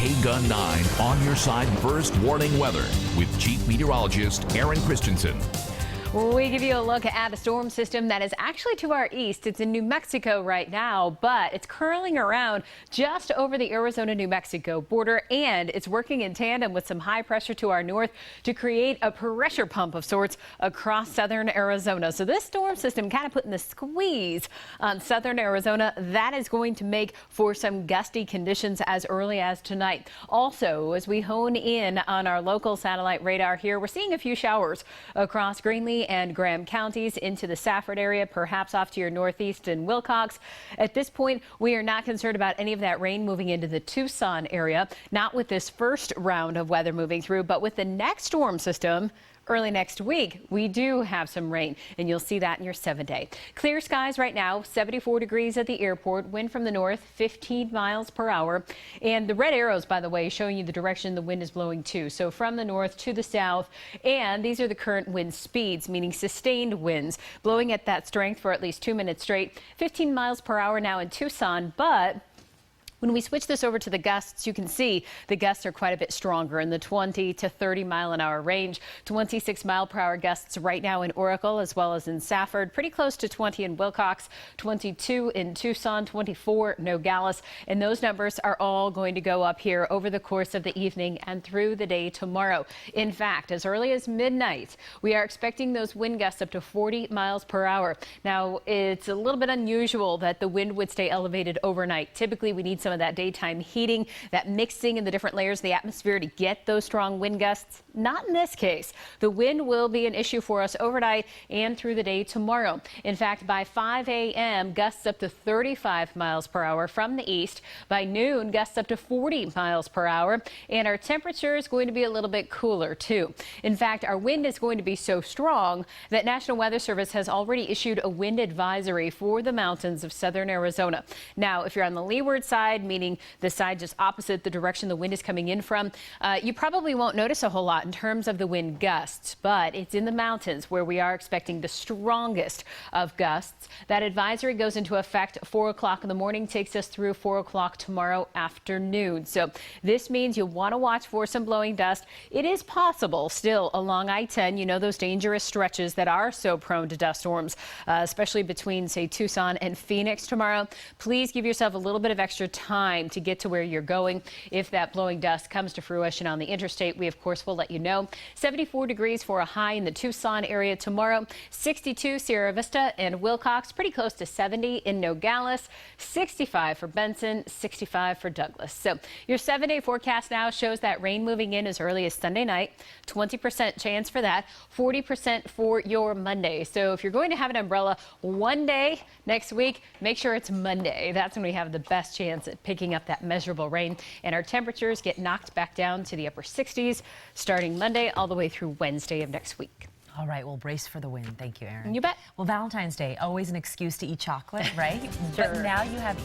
KGUN 9 on your side first warning weather with Chief Meteorologist Erin Christiansen. We give you a look at a storm system that is actually to our east. It's in New Mexico right now, but it's curling around just over the Arizona-New Mexico border, and it's working in tandem with some high pressure to our north to create a pressure pump of sorts across southern Arizona. So this storm system kind of putting the squeeze on southern Arizona. That is going to make for some gusty conditions as early as tonight. Also, as we hone in on our local satellite radar here, we're seeing a few showers across Greenlee and Graham counties into the Safford area, perhaps off to your northeast and Wilcox. At this point, we are not concerned about any of that rain moving into the Tucson area, not with this first round of weather moving through, but with the next storm system. Early next week, we do have some rain, and you'll see that in your 7-day. Clear skies right now, 74 degrees at the airport, wind from the north, 15 miles per hour. And the red arrows, by the way, showing you the direction the wind is blowing to. So from the north to the south, and these are the current wind speeds, meaning sustained winds, blowing at that strength for at least 2 minutes straight. 15 miles per hour now in Tucson, but when we switch this over to the gusts, you can see the gusts are quite a bit stronger in the 20 to 30 mile an hour range. 26 mile per hour gusts right now in Oracle as well as in Safford, pretty close to 20 in Wilcox, 22 in Tucson, 24 Nogales, and those numbers are all going to go up here over the course of the evening and through the day tomorrow. In fact, as early as midnight, we are expecting those wind gusts up to 40 miles per hour. Now, it's a little bit unusual that the wind would stay elevated overnight. Typically, we need some of that daytime heating, that mixing in the different layers of the atmosphere to get those strong wind gusts. Not in this case. The wind will be an issue for us overnight and through the day tomorrow. In fact, by 5 a.m., gusts up to 35 miles per hour from the east. By noon, gusts up to 40 miles per hour. And our temperature is going to be a little bit cooler, too. In fact, our wind is going to be so strong that National Weather Service has already issued a wind advisory for the mountains of southern Arizona. Now, if you're on the leeward side, meaning the side just opposite the direction the wind is coming in from, you probably won't notice a whole lot in terms of the wind gusts, but it's in the mountains where we are expecting the strongest of gusts. That advisory goes into effect 4 o'clock in the morning, takes us through 4 o'clock tomorrow afternoon. So this means you'll want to watch for some blowing dust. It is possible still along I-10, you know, those dangerous stretches that are so prone to dust storms, especially between, say, Tucson and Phoenix tomorrow. Please give yourself a little bit of extra time to get to where you're going. If that blowing dust comes to fruition on the interstate, we of course will let you know. 74 degrees for a high in the Tucson area tomorrow. 62 Sierra Vista and Wilcox, pretty close to 70 in Nogales. 65 for Benson, 65 for Douglas. So your 7-day forecast now shows that rain moving in as early as Sunday night. 20% chance for that, 40% for your Monday. So if you're going to have an umbrella one day next week, make sure it's Monday. That's when we have the best chance at picking up that measurable rain, and our temperatures get knocked back down to the upper 60s starting Monday all the way through Wednesday of next week. All right, well, brace for the win. Thank you, Erin. You bet. Well, Valentine's Day, always an excuse to eat chocolate, right? Sure. But now you have